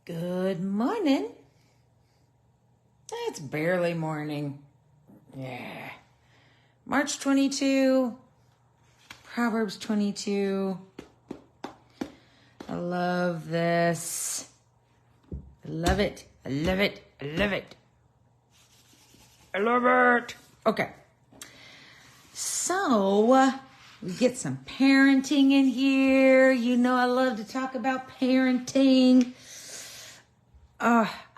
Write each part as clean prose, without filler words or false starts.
Good morning. It's barely morning. Yeah. March 22, Proverbs 22. I love this. I love it. I love it. I love it. I love it. Okay. So, we get some parenting in here. You know I love to talk about parenting.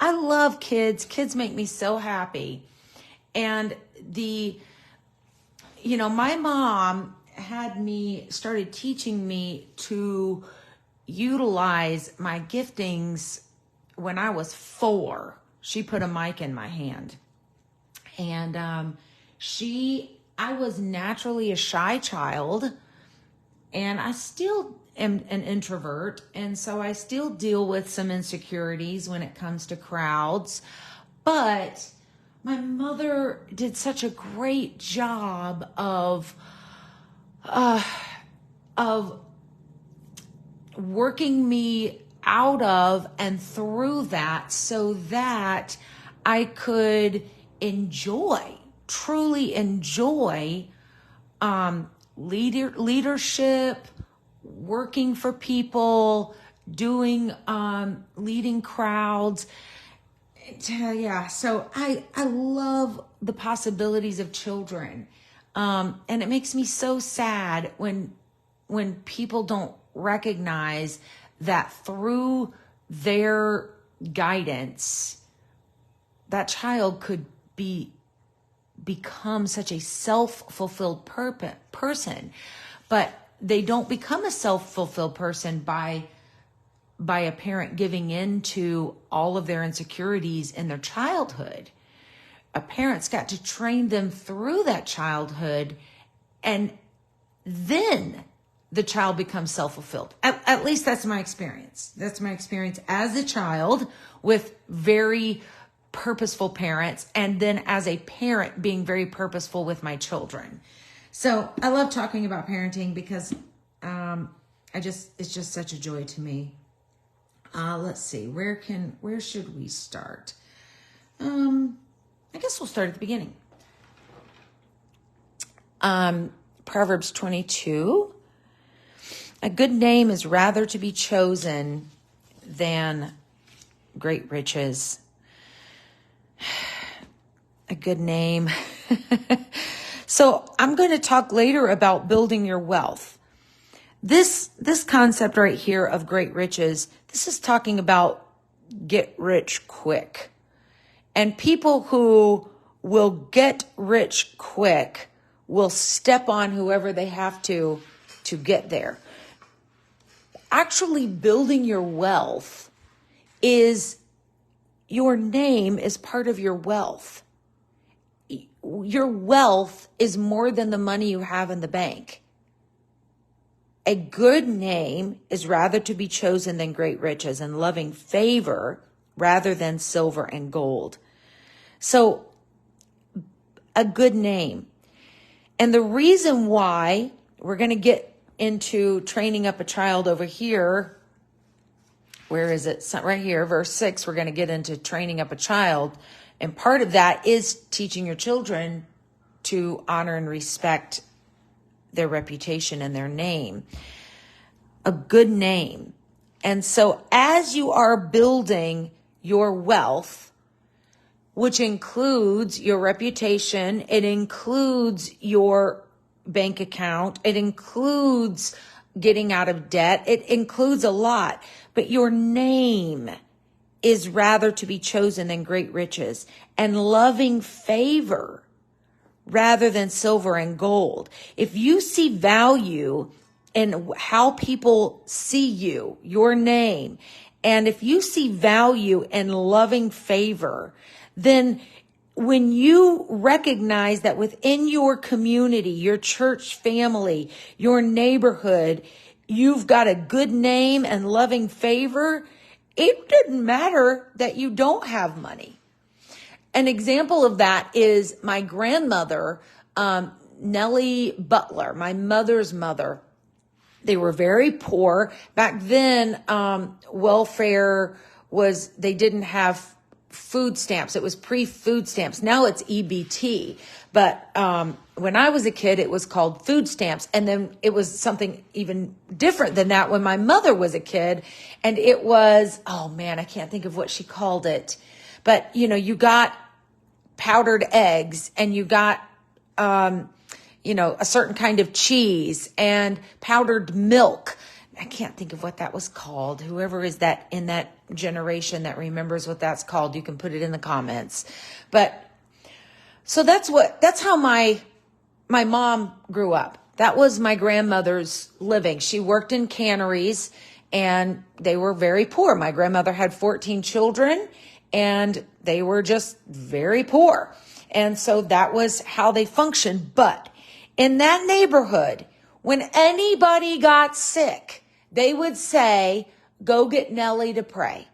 I love kids. Kids make me so happy. And my mom started teaching me to utilize my giftings when I was 4. She put a mic in my hand. And I was naturally a shy child, and I still am an introvert, and so I still deal with some insecurities when it comes to crowds. But my mother did such a great job of working me out of and through that so that I could truly enjoy leadership, working for people, doing leading crowds. Yeah, so I love the possibilities of children. And it makes me so sad when people don't recognize that through their guidance, that child could become such a self-fulfilled person. But they don't become a self-fulfilled person by a parent giving in to all of their insecurities in their childhood. A parent's got to train them through that childhood, and then the child becomes self-fulfilled. At least that's my experience. That's my experience as a child with very purposeful parents, and then as a parent being very purposeful with my children. So I love talking about parenting because it's just such a joy to me. Let's see, where should we start? I guess we'll start at the beginning. Proverbs 22. A good name is rather to be chosen than great riches. A good name. So I'm going to talk later about building your wealth. This concept right here of great riches, this is talking about get rich quick. And people who will get rich quick will step on whoever they have to get there. Actually, building your wealth your name is part of your wealth. Your wealth is more than the money you have in the bank. A good name is rather to be chosen than great riches, and loving favor rather than silver and gold. So, a good name. And the reason why we're going to get into training up a child over here, where is it? Right here, verse 6, we're going to get into training up a child. And part of that is teaching your children to honor and respect their reputation and their name. A good name. And so as you are building your wealth, which includes your reputation, it includes your bank account, it includes getting out of debt, it includes a lot, but your name is rather to be chosen than great riches, and loving favor rather than silver and gold. If you see value in how people see you, your name, and if you see value in loving favor, then when you recognize that within your community, your church family, your neighborhood, you've got a good name and loving favor, it doesn't matter that you don't have money. An example of that is my grandmother, Nellie Butler, my mother's mother. They were very poor. Back then, welfare they didn't have food stamps. It was pre-food stamps. Now it's EBT. But when I was a kid, it was called food stamps. And then it was something even different than that when my mother was a kid. And it was, oh man, I can't think of what she called it. But, you got powdered eggs, and you got, a certain kind of cheese and powdered milk. I can't think of what that was called. Whoever is that in that generation that remembers what that's called, you can put it in the comments. But so that's how my mom grew up. That was my grandmother's living. She worked in canneries, and they were very poor. My grandmother had 14 children, and they were just very poor. And so that was how they functioned. But in that neighborhood, when anybody got sick, they would say, go get Nellie to pray.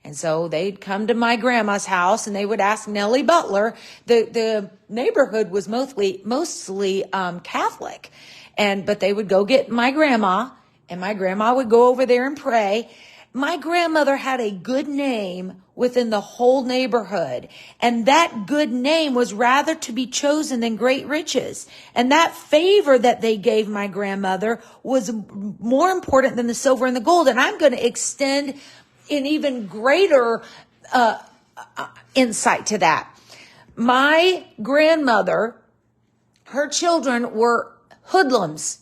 And so they'd come to my grandma's house, and they would ask Nellie Butler. The neighborhood was mostly Catholic. But they would go get my grandma, and my grandma would go over there and pray. My grandmother had a good name within the whole neighborhood, and that good name was rather to be chosen than great riches. And that favor that they gave my grandmother was more important than the silver and the gold. And I'm going to extend an even greater insight to that. My grandmother, her children were hoodlums.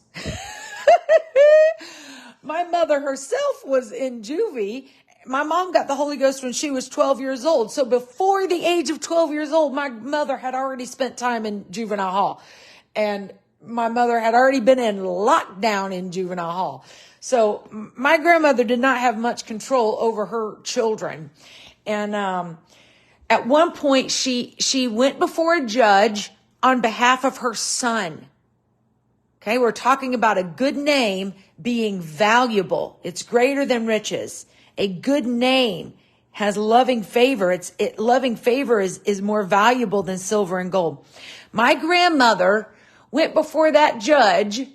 My mother herself was in juvie. My mom got the Holy Ghost when she was 12 years old. So before the age of 12 years old, my mother had already spent time in juvenile hall. And my mother had already been in lockdown in juvenile hall. So my grandmother did not have much control over her children. And at one point, she went before a judge on behalf of her son. Okay, we're talking about a good name being valuable. It's greater than riches. A good name has loving favor. Loving favor is more valuable than silver and gold. My grandmother went before that judge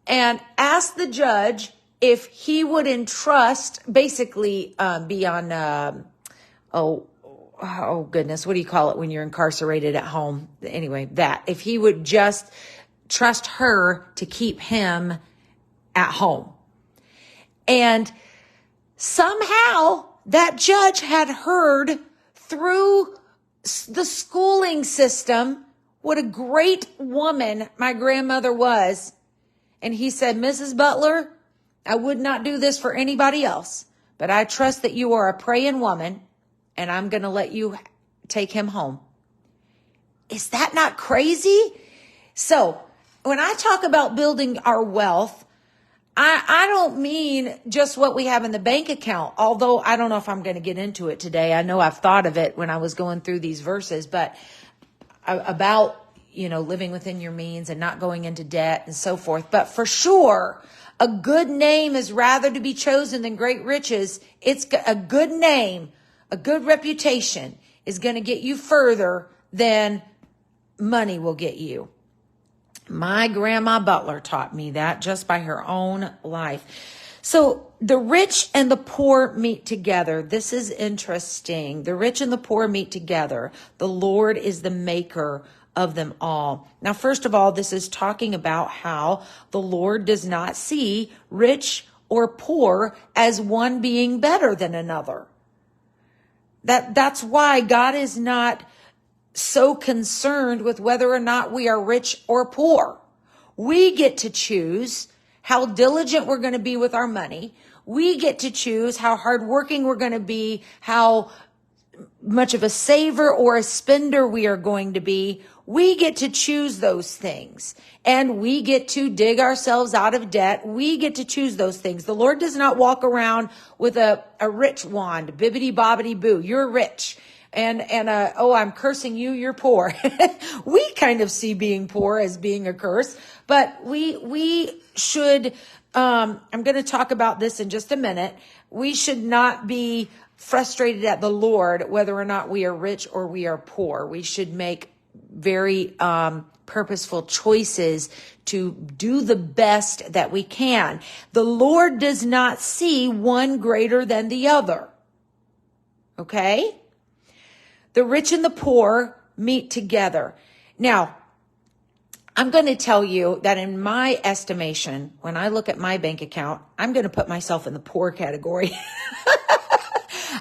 and asked the judge if he would entrust, basically be on, oh goodness, what do you call it when you're incarcerated at home? Anyway, if he would just trust her to keep him at home. And somehow that judge had heard through the schooling system what a great woman my grandmother was. And he said, Mrs. Butler, I would not do this for anybody else, but I trust that you are a praying woman, and I'm going to let you take him home. Is that not crazy? So when I talk about building our wealth, I don't mean just what we have in the bank account, although I don't know if I'm going to get into it today. I know I've thought of it when I was going through these verses, but about, living within your means and not going into debt and so forth. But for sure, a good name is rather to be chosen than great riches. It's a good name, a good reputation is going to get you further than money will get you. My grandma Butler taught me that just by her own life. So the rich and the poor meet together. This is interesting. The rich and the poor meet together. The Lord is the maker of them all. Now, first of all, this is talking about how the Lord does not see rich or poor as one being better than another. That's why God is not so concerned with whether or not we are rich or poor. We get to choose how diligent we're going to be with our money. We get to choose how hardworking we're going to be, how much of a saver or a spender we are going to be. We get to choose those things, and we get to dig ourselves out of debt. We get to choose those things. The Lord does not walk around with a rich wand, bibbity bobbity boo. You're rich. And I'm cursing you, you're poor. We kind of see being poor as being a curse, but we should, I'm going to talk about this in just a minute. We should not be frustrated at the Lord, whether or not we are rich or we are poor. We should make very, purposeful choices to do the best that we can. The Lord does not see one greater than the other. Okay? The rich and the poor meet together. Now, I'm going to tell you that in my estimation, when I look at my bank account, I'm going to put myself in the poor category.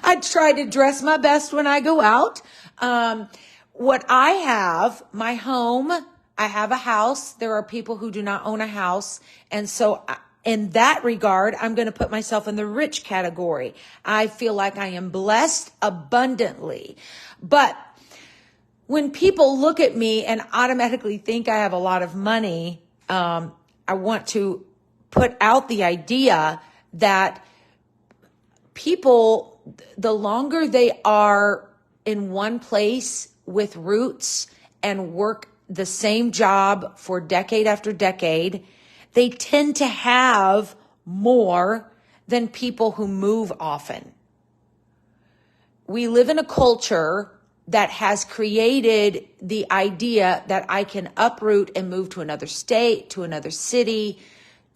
I try to dress my best when I go out. What I have, my home, I have a house. There are people who do not own a house. And so in that regard, I'm going to put myself in the rich category. I feel like I am blessed abundantly. But when people look at me and automatically think I have a lot of money, I want to put out the idea that people, the longer they are in one place with roots and work the same job for decade after decade, they tend to have more than people who move often. We live in a culture that has created the idea that I can uproot and move to another state, to another city,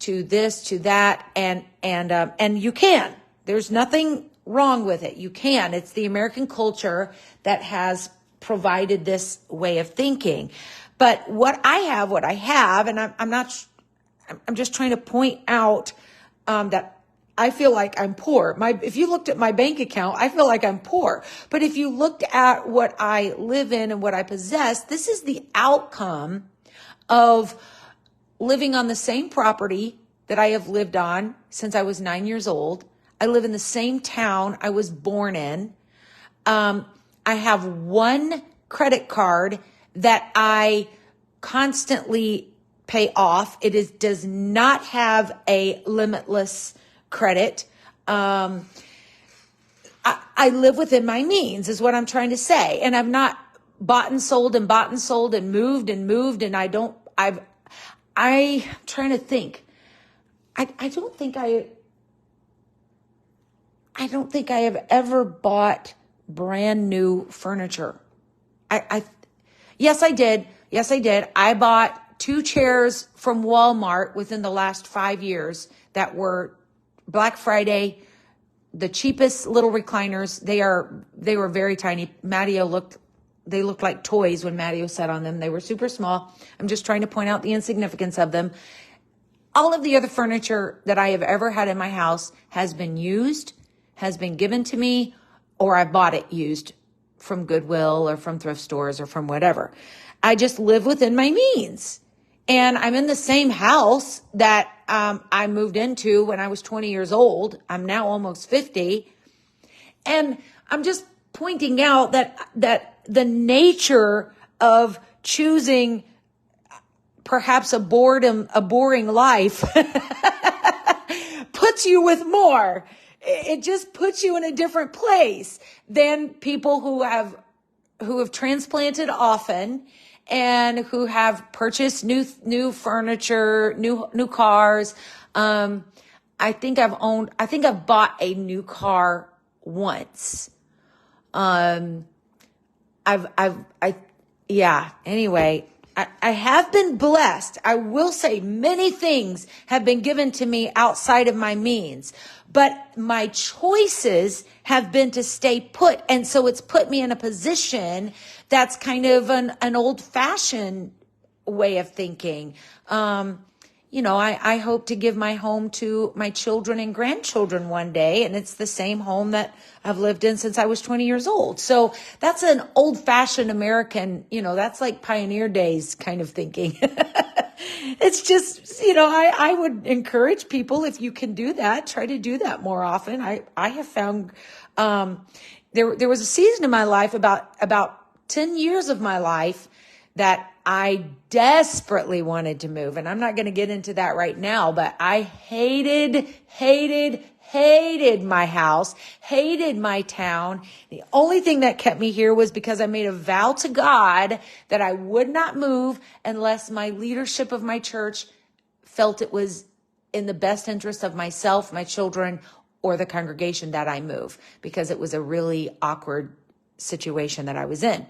to this, to that, and you can. There's nothing wrong with it. You can. It's the American culture that has provided this way of thinking. But what I have, and I'm just trying to point out that I feel like I'm poor. If you looked at my bank account, I feel like I'm poor. But if you looked at what I live in and what I possess, this is the outcome of living on the same property that I have lived on since I was 9 years old. I live in the same town I was born in. I have one credit card that I constantly pay off. Does not have a limitless credit. I live within my means is what I'm trying to say. And I've not bought and sold and moved. And I'm trying to think. I don't think I have ever bought brand new furniture. Yes, I did. I bought 2 chairs from Walmart within the last 5 years that were Black Friday, the cheapest little recliners. They were very tiny. They looked like toys when Matteo sat on them. They were super small. I'm just trying to point out the insignificance of them. All of the other furniture that I have ever had in my house has been used, has been given to me, or I bought it used from Goodwill or from thrift stores or from whatever. I just live within my means. And I'm in the same house that I moved into when I was 20 years old. I'm now almost 50. And I'm just pointing out that the nature of choosing perhaps a boring life puts you with more. It just puts you in a different place than people who have transplanted often and who have purchased new furniture, new cars. I think I've bought a new car once. Anyway, I have been blessed. I will say many things have been given to me outside of my means, but my choices have been to stay put. And so it's put me in a position that's kind of an old fashioned way of thinking. I hope to give my home to my children and grandchildren one day. And it's the same home that I've lived in since I was 20 years old. So that's an old fashioned American, that's like pioneer days kind of thinking. It's just, I would encourage people, if you can do that, try to do that more often. I have found, there was a season in my life, about 10 years of my life, that I desperately wanted to move. And I'm not going to get into that right now, but I hated my house, hated my town. The only thing that kept me here was because I made a vow to God that I would not move unless my leadership of my church felt it was in the best interest of myself, my children, or the congregation that I move, because it was a really awkward situation that I was in.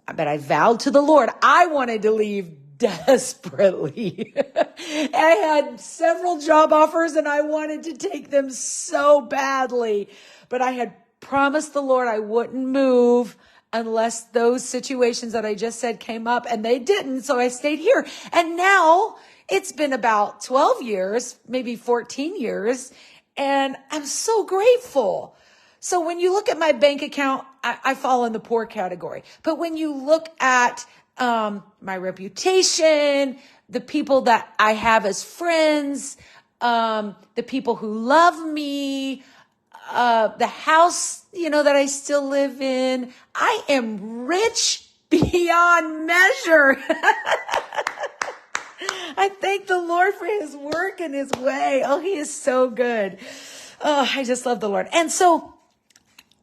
But I vowed to the Lord I wanted to leave desperately. I had several job offers and I wanted to take them so badly, but I had promised the Lord I wouldn't move unless those situations that I just said came up, and they didn't. So I stayed here. And now it's been about 12 years, maybe 14 years. And I'm so grateful. So when you look at my bank account, I fall in the poor category. But when you look at my reputation, the people that I have as friends, the people who love me, the house, that I still live in, I am rich beyond measure. I thank the Lord for his work and his way. Oh, he is so good. Oh, I just love the Lord. And so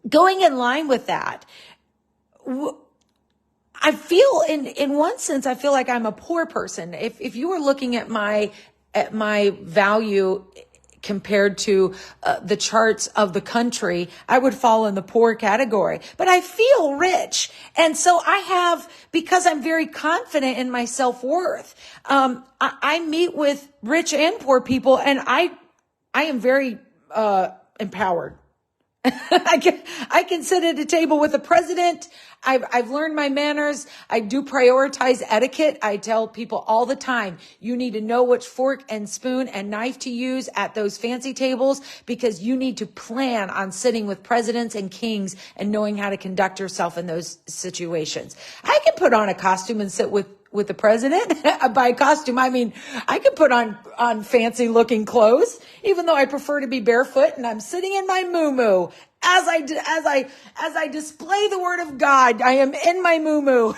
going in line with that, I feel in one sense, I feel like I'm a poor person. If you were looking at my value compared to the charts of the country, I would fall in the poor category, but I feel rich. And so because I'm very confident in my self-worth, I meet with rich and poor people, and I am very empowered. I can sit at a table with the president. I've learned my manners. I do prioritize etiquette. I tell people all the time, you need to know which fork and spoon and knife to use at those fancy tables, because you need to plan on sitting with presidents and kings and knowing how to conduct yourself in those situations. I can put on a costume and sit with the president. By costume, I mean, I could put on fancy looking clothes, even though I prefer to be barefoot, and I'm sitting in my muumuu as I display the word of God. I am in my muumuu.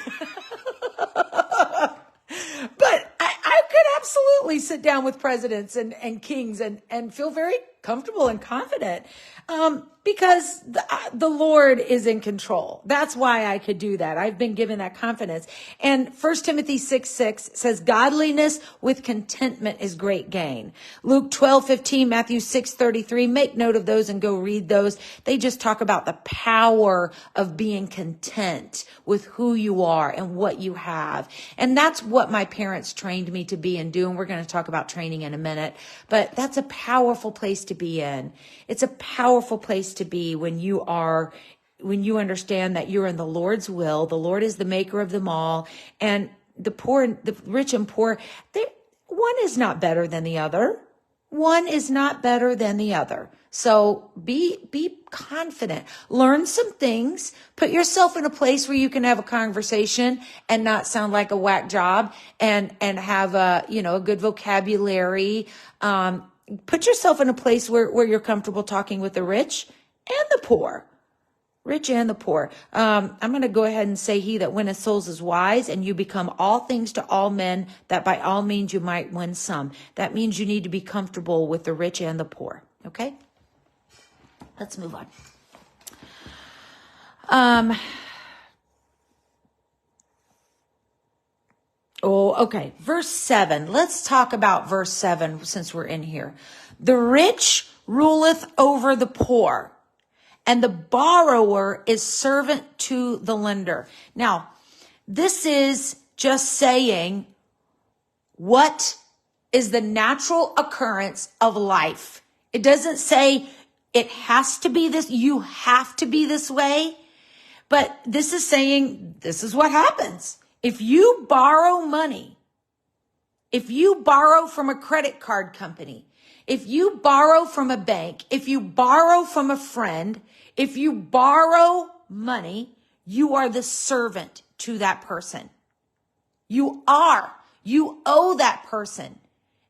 But I could absolutely sit down with presidents and kings and feel very comfortable and confident, because the Lord is in control. That's why I could do that. I've been given that confidence. And 1 Timothy 6:6 says, godliness with contentment is great gain. Luke 12:15, Matthew 6:33, make note of those and go read those. They just talk about the power of being content with who you are and what you have. And that's what my parents trained me to be and do. And we're going to talk about training in a minute, but that's a powerful place to be in. It's a powerful place to be when you understand that you're in the Lord's will. The Lord is the maker of them all. And the rich and poor, one is not better than the other. One is not better than the other. So be confident. Learn some things. Put yourself in a place where you can have a conversation and not sound like a whack job, and have a good vocabulary. Put yourself in a place where you're comfortable talking with the rich and the poor. Rich and the poor. I'm going to go ahead and say, he that winneth souls is wise, and you become all things to all men, that by all means you might win some. That means you need to be comfortable with the rich and the poor. Okay? Let's move on. Okay. Verse 7. Let's talk about verse 7 since we're in here. The rich ruleth over the poor, and the borrower is servant to the lender. Now, this is just saying what is the natural occurrence of life. It doesn't say it has to be this, you have to be this way, but this is saying this is what happens. If you borrow money, if you borrow from a credit card company, if you borrow from a bank, if you borrow from a friend, if you borrow money, you are the servant to that person. You owe that person,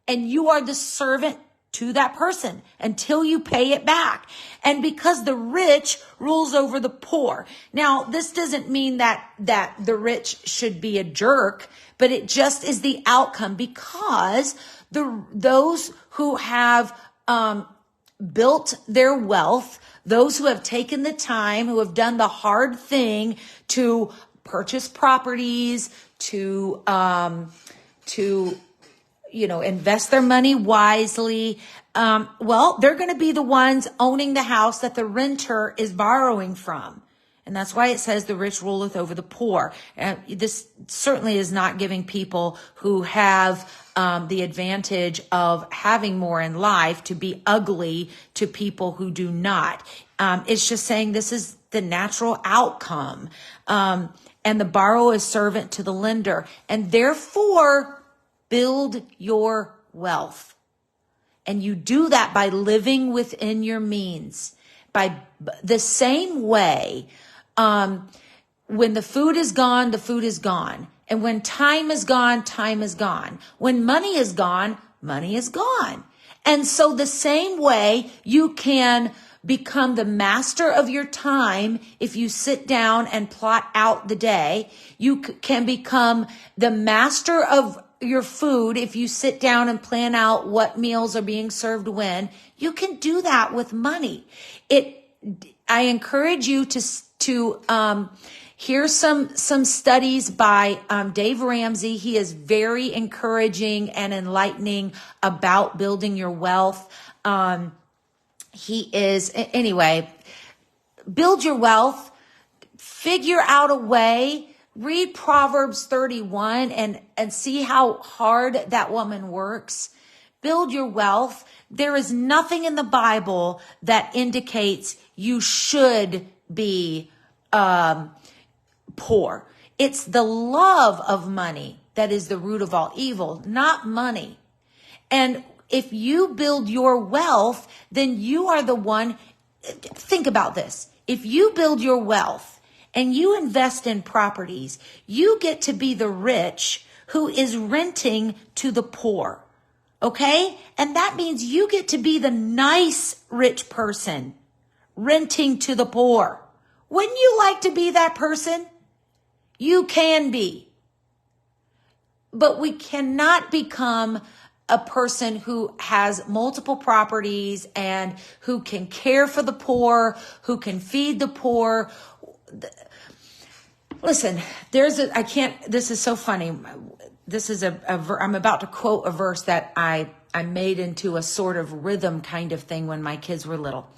and you are the servant to that person until you pay it back. And because the rich rules over the poor. Now, this doesn't mean that the rich should be a jerk, but it just is the outcome, because those who have built their wealth, those who have taken the time, who have done the hard thing to purchase properties, to invest their money wisely. They're going to be the ones owning the house that the renter is borrowing from. And that's why it says the rich ruleth over the poor. And this certainly is not giving people who have the advantage of having more in life to be ugly to people who do not. It's just saying this is the natural outcome. And the borrower is servant to the lender. And therefore, build your wealth. And you do that by living within your means. By the same way, when the food is gone, the food is gone. And when time is gone, time is gone. When money is gone, money is gone. And so the same way you can become the master of your time if you sit down and plot out the day. You can become the master of your food if you sit down and plan out what meals are being served when. You can do that with money. I encourage you to hear some studies by Dave Ramsey. He is very encouraging and enlightening about building your wealth. Anyway, build your wealth, figure out a way, read Proverbs 31 and see how hard that woman works. Build your wealth. There is nothing in the Bible that indicates you should be poor. It's the love of money that is the root of all evil, not money. And if you build your wealth, then you are the one. Think about this. If you build your wealth and you invest in properties, you get to be the rich who is renting to the poor. Okay? And that means you get to be the nice rich person renting to the poor. Wouldn't you like to be that person? You can be. But we cannot become a person who has multiple properties and who can care for the poor, who can feed the poor. Listen, this is so funny. This is I'm about to quote a verse that I made into a sort of rhythm kind of thing when my kids were little.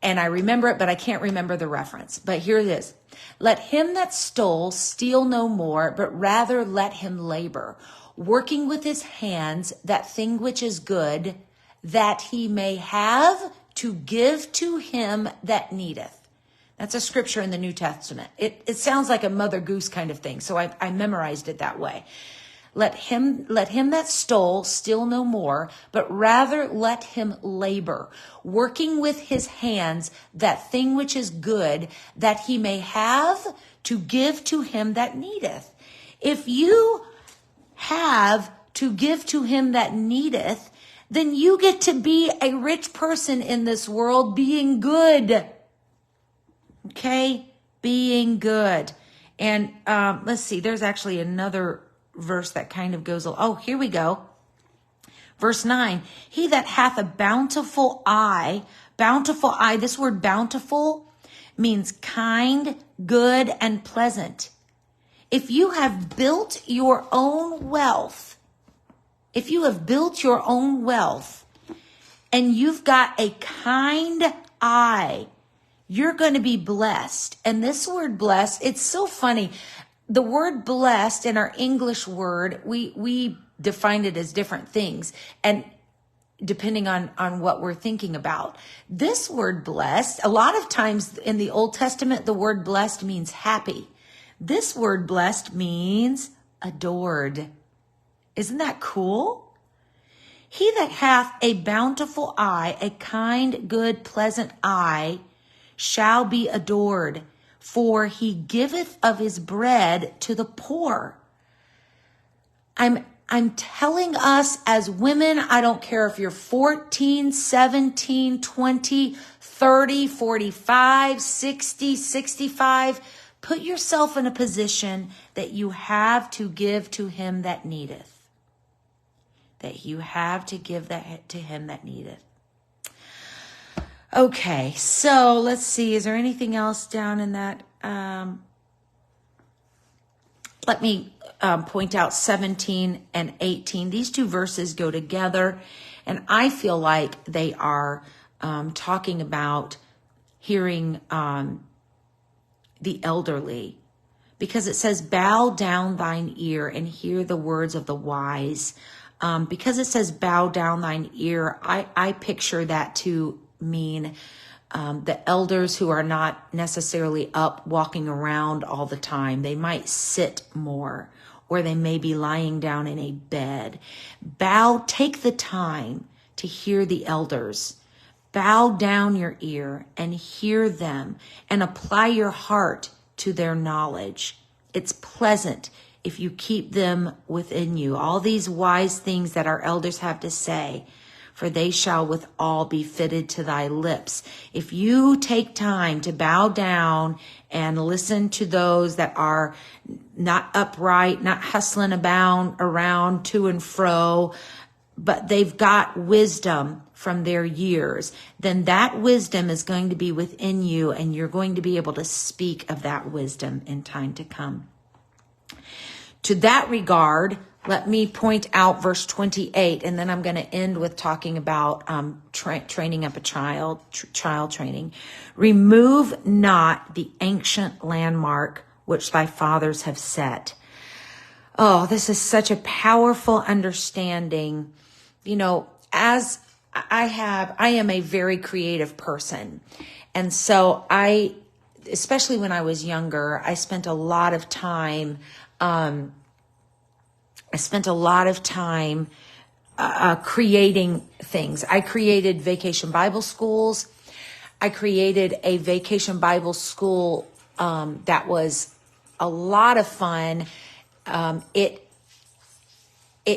And I remember it, but I can't remember the reference. But here it is. Let him that stole steal no more, but rather let him labor, working with his hands that thing which is good, that he may have to give to him that needeth. That's a scripture in the New Testament. It sounds like a Mother Goose kind of thing, so I memorized it that way. Let him that stole steal no more, but rather let him labor, working with his hands that thing which is good, that he may have to give to him that needeth. If you have to give to him that needeth, then you get to be a rich person in this world being good. Okay? Being good. And let's see, there's actually another verse that kind of goes, here we go. Verse 9, he that hath a bountiful eye, this word bountiful means kind, good, and pleasant. If you have built your own wealth, and you've got a kind eye, you're going to be blessed. And this word blessed, it's so funny. The word blessed in our English word, we define it as different things. And depending on what we're thinking about. This word blessed, a lot of times in the Old Testament, the word blessed means happy. This word blessed means adored. Isn't that cool? He that hath a bountiful eye, a kind, good, pleasant eye, shall be adored, for he giveth of his bread to the poor. I'm telling us as women, I don't care if you're 14, 17, 20, 30, 45, 60, 65, put yourself in a position that you have to give to him that needeth. That you have to give that to him that needeth. Okay, so let's see. Is there anything else down in that? Let me point out 17 and 18. These two verses go together, and I feel like they are talking about hearing the elderly, because it says, bow down thine ear and hear the words of the wise. Because it says, bow down thine ear, I picture that to mean the elders who are not necessarily up walking around all the time. They might sit more, or they may be lying down in a bed. Take the time to hear the elders. Bow down your ear and hear them and apply your heart to their knowledge. It's pleasant if you keep them within you. All these wise things that our elders have to say, for they shall with all be fitted to thy lips. If you take time to bow down and listen to those that are not upright, not hustling about around to and fro, but they've got wisdom from their years, then that wisdom is going to be within you, and you're going to be able to speak of that wisdom in time to come. To that regard, let me point out verse 28, and then I'm going to end with talking about training up a child training. Remove not the ancient landmark which thy fathers have set. Oh, this is such a powerful understanding. You know, as I am a very creative person. And so especially when I was younger, I spent a lot of time creating things. I created vacation Bible schools. I created a vacation Bible school that was a lot of fun. It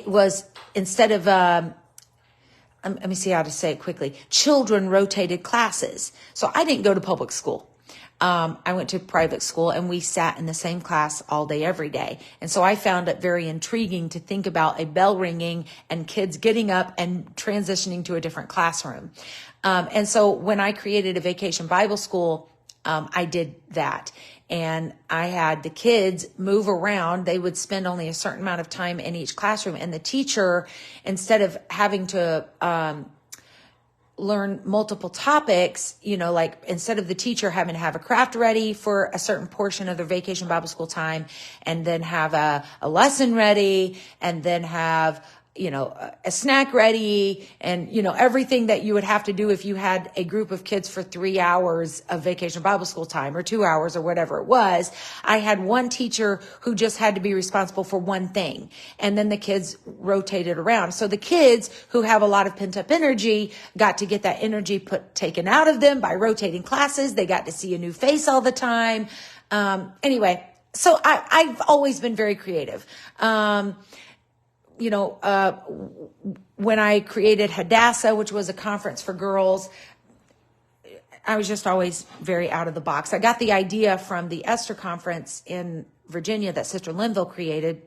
was, instead of let me see how to say it quickly, children rotated classes. So I didn't go to public school. I went to private school, and we sat in the same class all day, every day. And so I found it very intriguing to think about a bell ringing and kids getting up and transitioning to a different classroom. And so when I created a vacation Bible school, I did that. And I had the kids move around. They would spend only a certain amount of time in each classroom. And the teacher, instead of having to learn multiple topics, like instead of the teacher having to have a craft ready for a certain portion of their vacation Bible school time, and then have a lesson ready, and then have a snack ready, and, everything that you would have to do if you had a group of kids for 3 hours of vacation Bible school time, or 2 hours, or whatever it was. I had one teacher who just had to be responsible for one thing. And then the kids rotated around. So the kids who have a lot of pent up energy got to get that energy taken out of them by rotating classes. They got to see a new face all the time. Anyway, so I've always been very creative. When I created Hadassah, which was a conference for girls, I was just always very out of the box. I got the idea from the Esther conference in Virginia that Sister Linville created.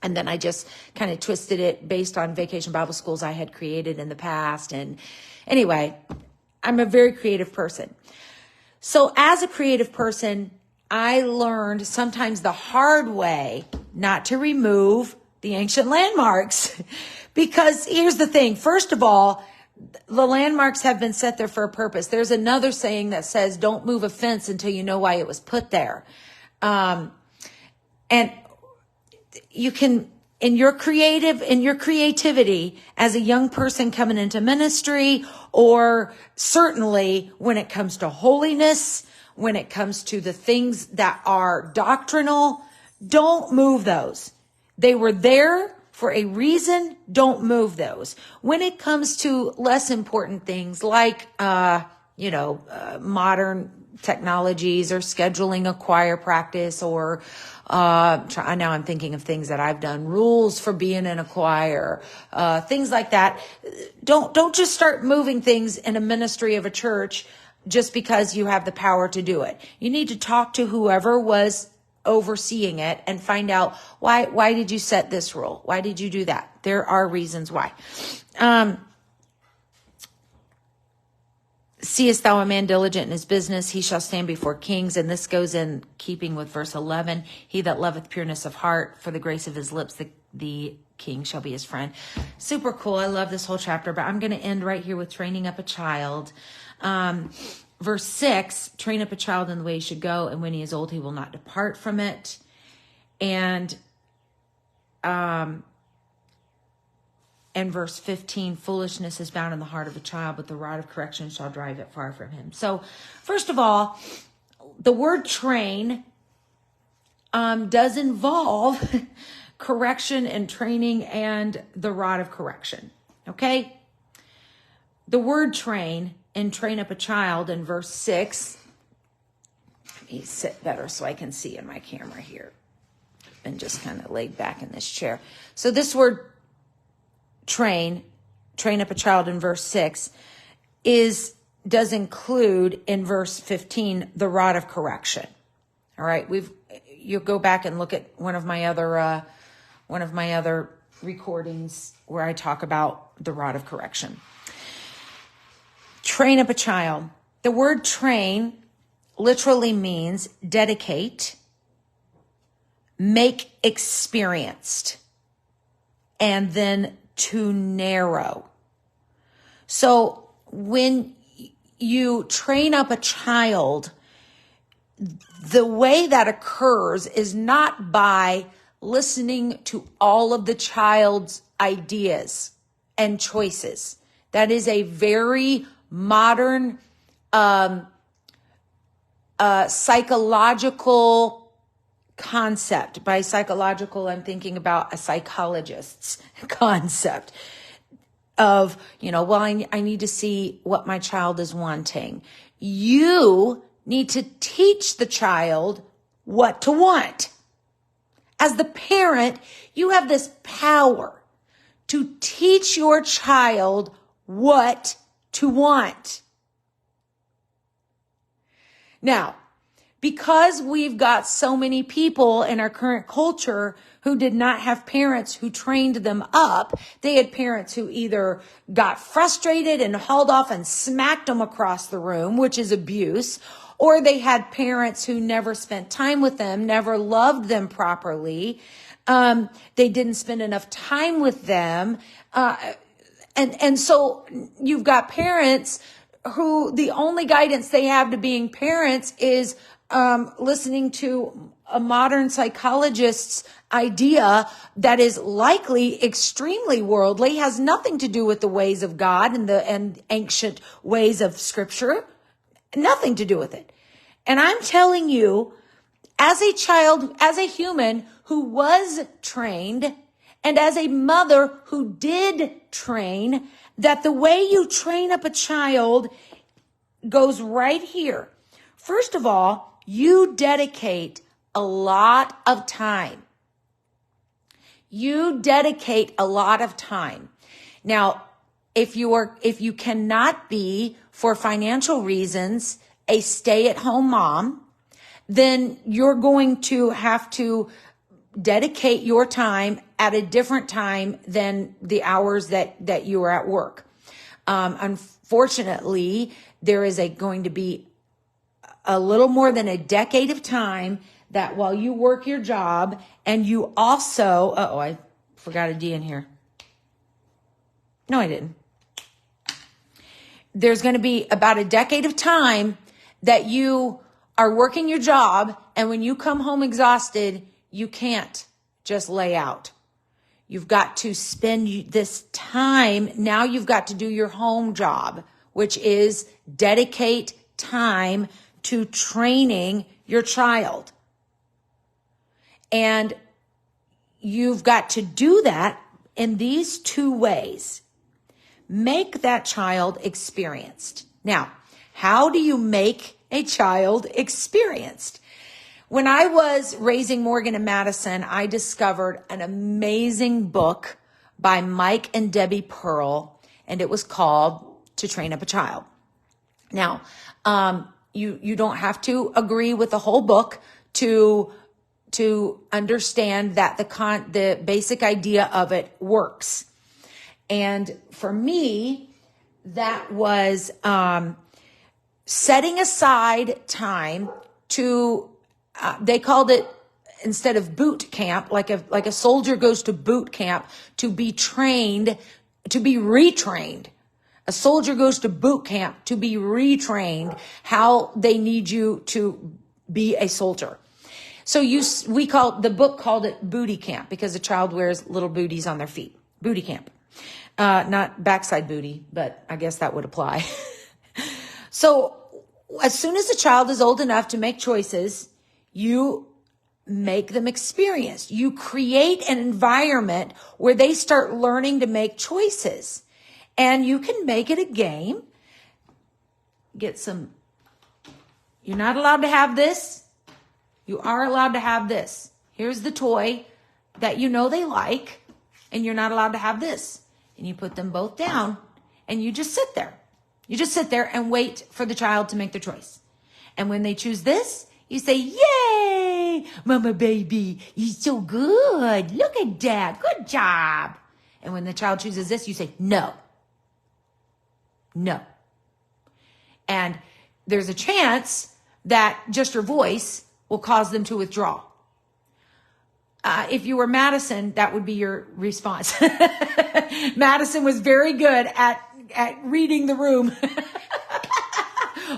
And then I just kind of twisted it based on vacation Bible schools I had created in the past. And anyway, I'm a very creative person. So as a creative person, I learned sometimes the hard way not to remove the ancient landmarks, because here's the thing. First of all, the landmarks have been set there for a purpose. There's another saying that says, don't move a fence until you know why it was put there. And you can, in your creativity as a young person coming into ministry, or certainly when it comes to holiness, when it comes to the things that are doctrinal, don't move those. They were there for a reason. Don't move those. When it comes to less important things like, modern technologies, or scheduling a choir practice, or now I'm thinking of things that I've done, rules for being in a choir, things like that. Don't just start moving things in a ministry of a church just because you have the power to do it. You need to talk to whoever was overseeing it and find out why did you set this rule? Why did you do that? There are reasons why. Seest thou a man diligent in his business? He shall stand before kings. And this goes in keeping with verse 11. He that loveth pureness of heart, for the grace of his lips, the king shall be his friend. Super cool. I love this whole chapter, but I'm going to end right here with training up a child. verse 6, train up a child in the way he should go, and when he is old, he will not depart from it. And verse 15, foolishness is bound in the heart of a child, but the rod of correction shall drive it far from him. So first of all, the word train does involve correction and training and the rod of correction. Okay? The word train and train up a child in verse 6. Let me sit better so I can see in my camera here. And just kind of laid back in this chair. So this word train up a child in verse 6 does include in verse 15 the rod of correction. All right, you go back and look at one of my other recordings where I talk about the rod of correction. Train up a child. The word train literally means dedicate, make experienced, and then to narrow. So when you train up a child, the way that occurs is not by listening to all of the child's ideas and choices. That is a very modern psychological concept. By psychological, I'm thinking about a psychologist's concept of, I need to see what my child is wanting. You need to teach the child what to want. As the parent, you have this power to teach your child what to want. Now, because we've got so many people in our current culture who did not have parents who trained them up, they had parents who either got frustrated and hauled off and smacked them across the room, which is abuse, or they had parents who never spent time with them, never loved them properly. They didn't spend enough time with them. And so you've got parents who the only guidance they have to being parents is listening to a modern psychologist's idea that is likely extremely worldly, has nothing to do with the ways of God and ancient ways of Scripture, nothing to do with it. And I'm telling you, as a child, as a human who was trained, and as a mother who did train, that the way you train up a child goes right here. First of all, you dedicate a lot of time. You dedicate a lot of time. Now, if you cannot be, for financial reasons, a stay-at-home mom, then you're going to have to dedicate your time at a different time than the hours that you are at work. Unfortunately, there is going to be a little more than a decade of time that while you work your job and you also, I forgot a D in here. No, I didn't. There's going to be about a decade of time that you are working your job, and when you come home exhausted, you can't just lay out. You've got to spend this time. Now you've got to do your home job, which is dedicate time to training your child. And you've got to do that in these two ways. Make that child experienced. Now, how do you make a child experienced? When I was raising Morgan and Madison, I discovered an amazing book by Mike and Debbie Pearl, and it was called To Train Up a Child. Now, you don't have to agree with the whole book to understand that the basic idea of it works. And for me, that was setting aside time to, they called it, instead of boot camp, like a soldier goes to boot camp to be trained, to be retrained. A soldier goes to boot camp to be retrained how they need you to be a soldier. So the book called it booty camp because the child wears little booties on their feet. Booty camp. Not backside booty, but I guess that would apply. So as soon as the child is old enough to make choices, you make them experience. You create an environment where they start learning to make choices. And you can make it a game. You're not allowed to have this. You are allowed to have this. Here's the toy that you know they like, and you're not allowed to have this. And you put them both down, and you just sit there. You just sit there and wait for the child to make their choice. And when they choose this, you say, yay, mama baby, you're so good. Look at that. Good job. And when the child chooses this, you say, no. No. And there's a chance that just your voice will cause them to withdraw. If you were Madison, that would be your response. Madison was very good at reading the room.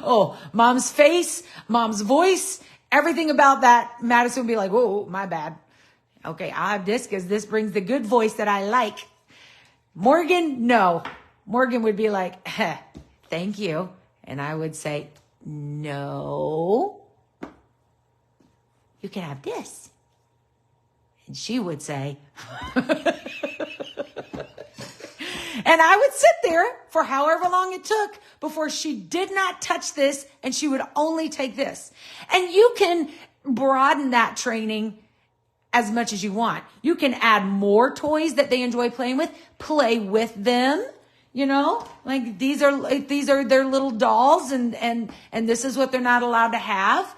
Oh, mom's face, mom's voice, everything about that. Madison would be like, whoa, my bad. Okay, I'll have this because this brings the good voice that I like. Morgan, no. Morgan would be like, thank you. And I would say, no, you can have this. And she would say, and I would sit there for however long it took before she did not touch this and she would only take this. And you can broaden that training as much as you want. You can add more toys that they enjoy playing with, play with them. You know, like these are their little dolls and this is what they're not allowed to have.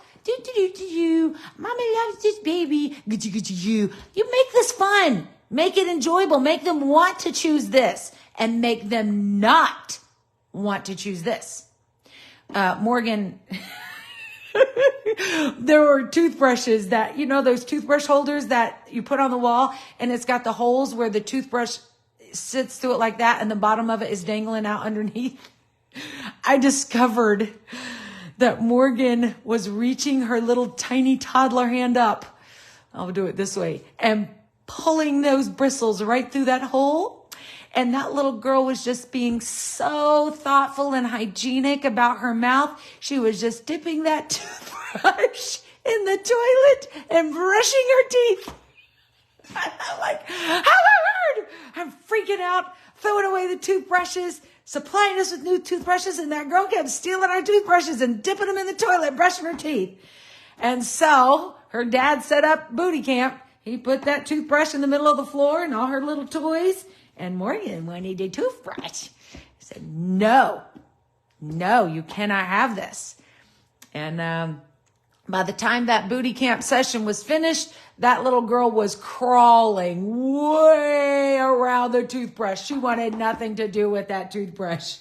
Mommy loves this baby. You make this fun. Make it enjoyable. Make them want to choose this and make them not want to choose this. Morgan, there were toothbrushes that, you know, those toothbrush holders that you put on the wall and it's got the holes where the toothbrush sits through it like that and the bottom of it is dangling out underneath. I discovered that Morgan was reaching her little tiny toddler hand up. I'll do it this way and pulling those bristles right through that hole. And that little girl was just being so thoughtful and hygienic about her mouth. She was just dipping that toothbrush in the toilet and brushing her teeth. I'm like, have I heard? I'm freaking out, throwing away the toothbrushes, supplying us with new toothbrushes, and that girl kept stealing our toothbrushes and dipping them in the toilet, brushing her teeth. And so her dad set up booty camp. He put that toothbrush in the middle of the floor and all her little toys. And Morgan wanted a toothbrush. I said, no, you cannot have this. And by the time that booty camp session was finished, that little girl was crawling way around the toothbrush. She wanted nothing to do with that toothbrush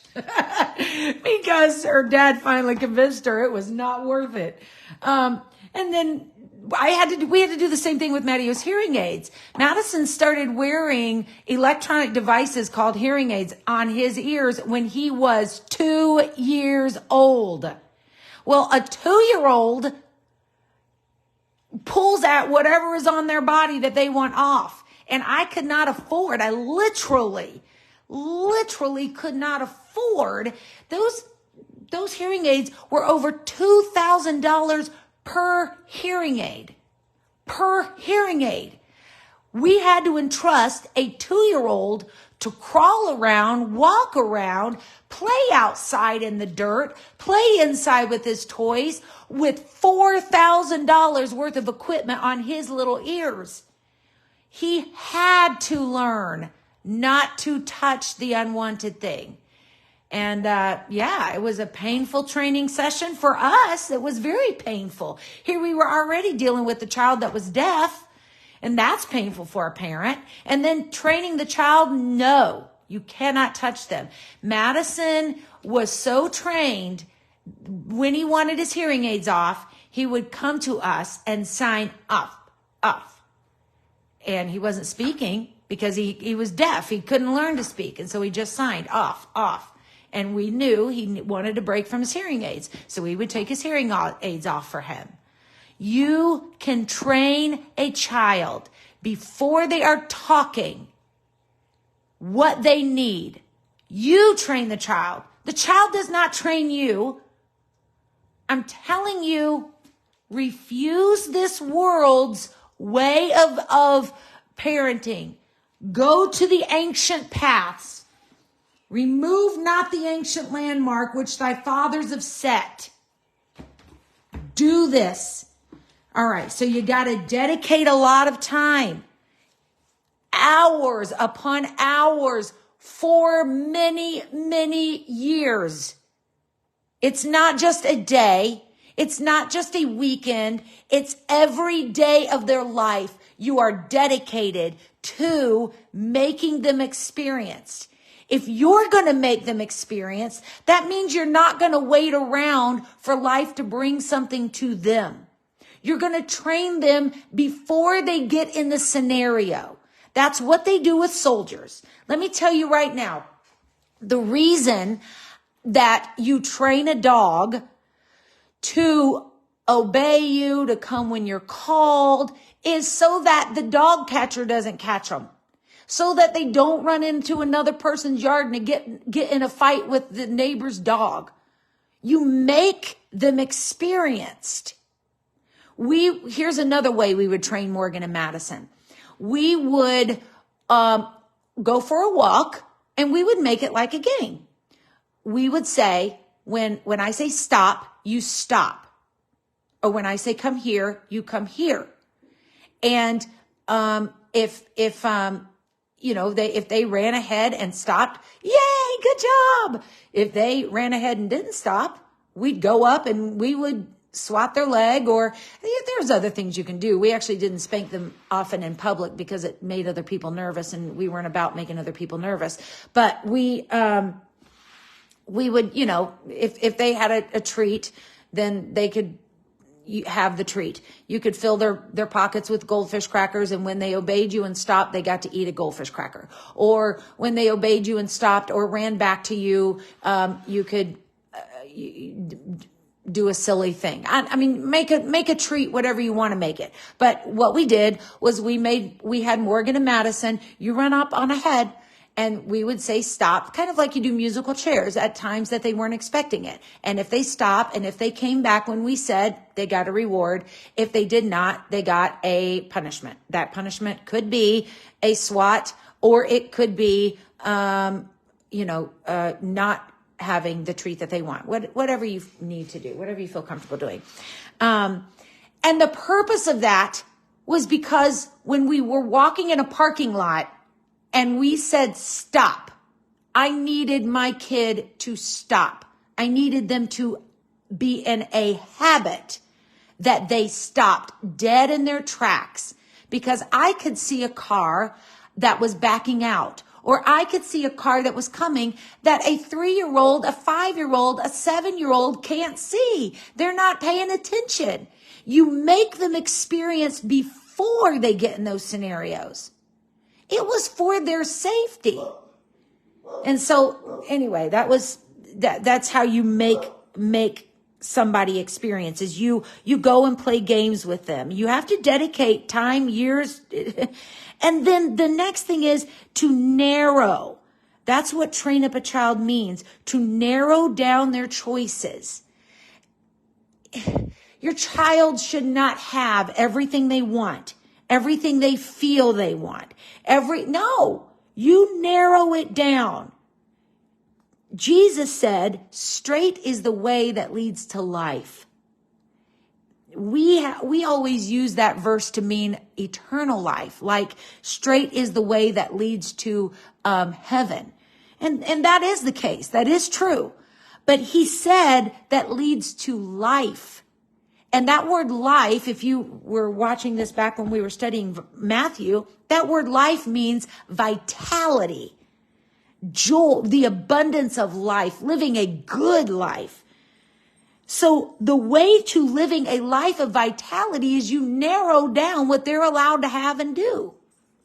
because her dad finally convinced her it was not worth it. And then we had to do the same thing with Matteo's hearing aids. Madison started wearing electronic devices called hearing aids on his ears when he was 2 years old. Well, a 2-year-old pulls at whatever is on their body that they want off. And I could not afford, I literally could not afford those hearing aids were over $2,000 per hearing aid. We had to entrust a 2-year-old to crawl around, walk around, play outside in the dirt, play inside with his toys with $4,000 worth of equipment on his little ears. He had to learn not to touch the unwanted thing. And it was a painful training session for us. It was very painful. Here we were already dealing with a child that was deaf, and that's painful for a parent. And then training the child, no, you cannot touch them. Madison was so trained, when he wanted his hearing aids off, he would come to us and sign off. And he wasn't speaking because he was deaf. He couldn't learn to speak. And so he just signed off. And we knew he wanted a break from his hearing aids. So we would take his hearing aids off for him. You can train a child before they are talking what they need. You train the child. The child does not train you. I'm telling you, refuse this world's way of parenting. Go to the ancient paths. Remove not the ancient landmark which thy fathers have set. Do this. All right, so you got to dedicate a lot of time. Hours upon hours for many, many years. It's not just a day. It's not just a weekend. It's every day of their life. You are dedicated to making them experienced. If you're going to make them experience, that means you're not going to wait around for life to bring something to them. You're going to train them before they get in the scenario. That's what they do with soldiers. Let me tell you right now, the reason that you train a dog to obey you, to come when you're called, is so that the dog catcher doesn't catch them. So that they don't run into another person's yard and get in a fight with the neighbor's dog. You make them experienced. Here's another way we would train Morgan and Madison. We would go for a walk and we would make it like a game. We would say, when I say stop, you stop. Or when I say come here, you come here. And if they ran ahead and stopped, yay, good job. If they ran ahead and didn't stop, we'd go up and we would swat their leg, or there's other things you can do. We actually didn't spank them often in public because it made other people nervous, and we weren't about making other people nervous. But we would, if they had a treat, then they could have the treat. You could fill their pockets with goldfish crackers, and when they obeyed you and stopped, they got to eat a goldfish cracker. Or when they obeyed you and stopped or ran back to you, you could do a silly thing. I mean, make a treat, whatever you want to make it. But what we did was we had Morgan and Madison, you run up on ahead, and we would say stop, kind of like you do musical chairs at times that they weren't expecting it. And if they stopped, and if they came back when we said, they got a reward. If they did not, they got a punishment. That punishment could be a swat, or it could be, not having the treat that they want, whatever you need to do, whatever you feel comfortable doing. And the purpose of that was because when we were walking in a parking lot and we said, stop, I needed my kid to stop. I needed them to be in a habit that they stopped dead in their tracks, because I could see a car that was backing out. Or I could see a car that was coming that a 3-year-old, a 5-year-old, a 7-year-old can't see. They're not paying attention. You make them experience before they get in those scenarios. It was for their safety. And so anyway, that's how you make somebody experience, is you go and play games with them. You have to dedicate time, years. And then the next thing is to narrow. That's what train up a child means, to narrow down their choices. Your child should not have everything they want, everything they feel they want. No, you narrow it down. Jesus said, straight is the way that leads to life. We always use that verse to mean eternal life, like straight is the way that leads to heaven. And that is the case. That is true. But he said that leads to life. And that word life, if you were watching this back when we were studying Matthew, that word life means vitality, joy, the abundance of life, living a good life. So the way to living a life of vitality is you narrow down what they're allowed to have and do.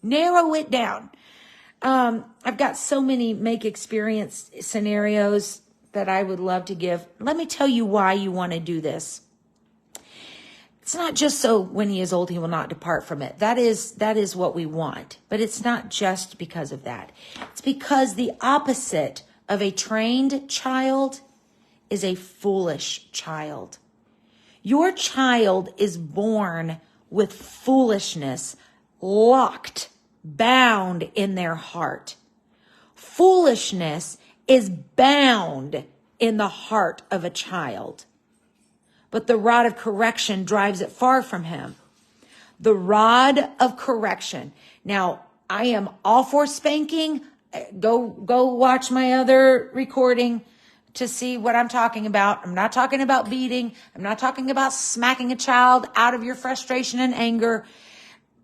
Narrow it down. I've got so many make experience scenarios that I would love to give. Let me tell you why you want to do this. It's not just so when he is old, he will not depart from it. That is what we want. But it's not just because of that. It's because the opposite of a trained child is a foolish child. Your child is born with foolishness locked, bound in their heart. Foolishness is bound in the heart of a child. But the rod of correction drives it far from him. The rod of correction. Now, I am all for spanking. Go watch my other recording to see what I'm talking about. I'm not talking about beating. I'm not talking about smacking a child out of your frustration and anger.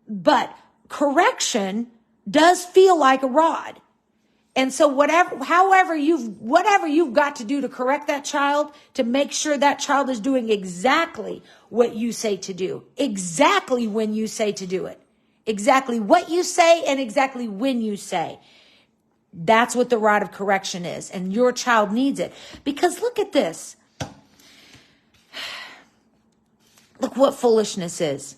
But correction does feel like a rod. And so whatever you've got to do to correct that child, to make sure that child is doing exactly what you say to do, exactly when you say to do it, exactly what you say and exactly when you say. That's what the rod of correction is. And your child needs it. Because look at this. Look what foolishness is.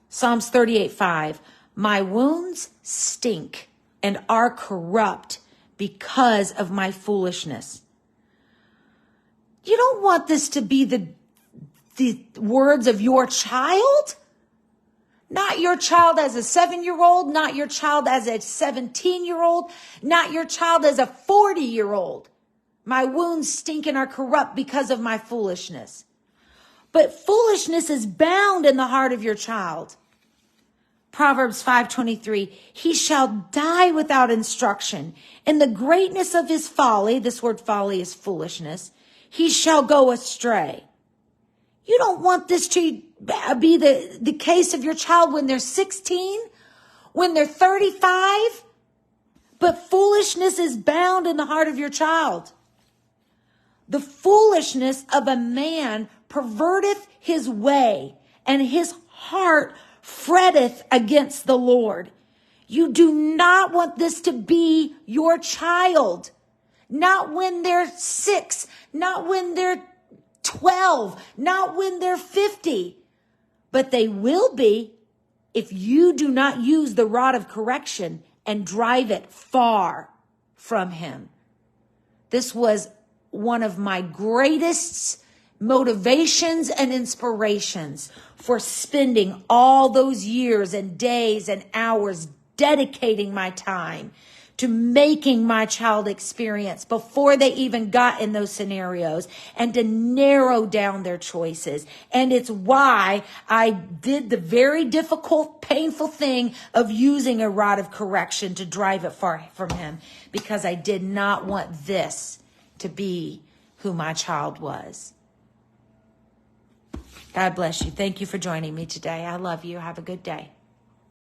Psalms 38:5. My wounds stink and are corrupt because of my foolishness. You don't want this to be the words of your child. Not your child as a 7-year-old, not your child as a 17-year-old, not your child as a 40-year-old. My wounds stink and are corrupt because of my foolishness. But foolishness is bound in the heart of your child. Proverbs 5:23, he shall die without instruction. In the greatness of his folly, this word folly is foolishness, he shall go astray. You don't want this to be the case of your child when they're 16, when they're 35, but foolishness is bound in the heart of your child. The foolishness of a man perverteth his way, and his heart fretteth against the Lord. You do not want this to be your child. Not when they're 6, not when they're 12, not when they're 50. But they will be if you do not use the rod of correction and drive it far from him. This was one of my greatest motivations and inspirations for spending all those years and days and hours dedicating my time to making my child experience before they even got in those scenarios, and to narrow down their choices. And it's why I did the very difficult, painful thing of using a rod of correction to drive it far from him, because I did not want this to be who my child was. God bless you. Thank you for joining me today. I love you. Have a good day.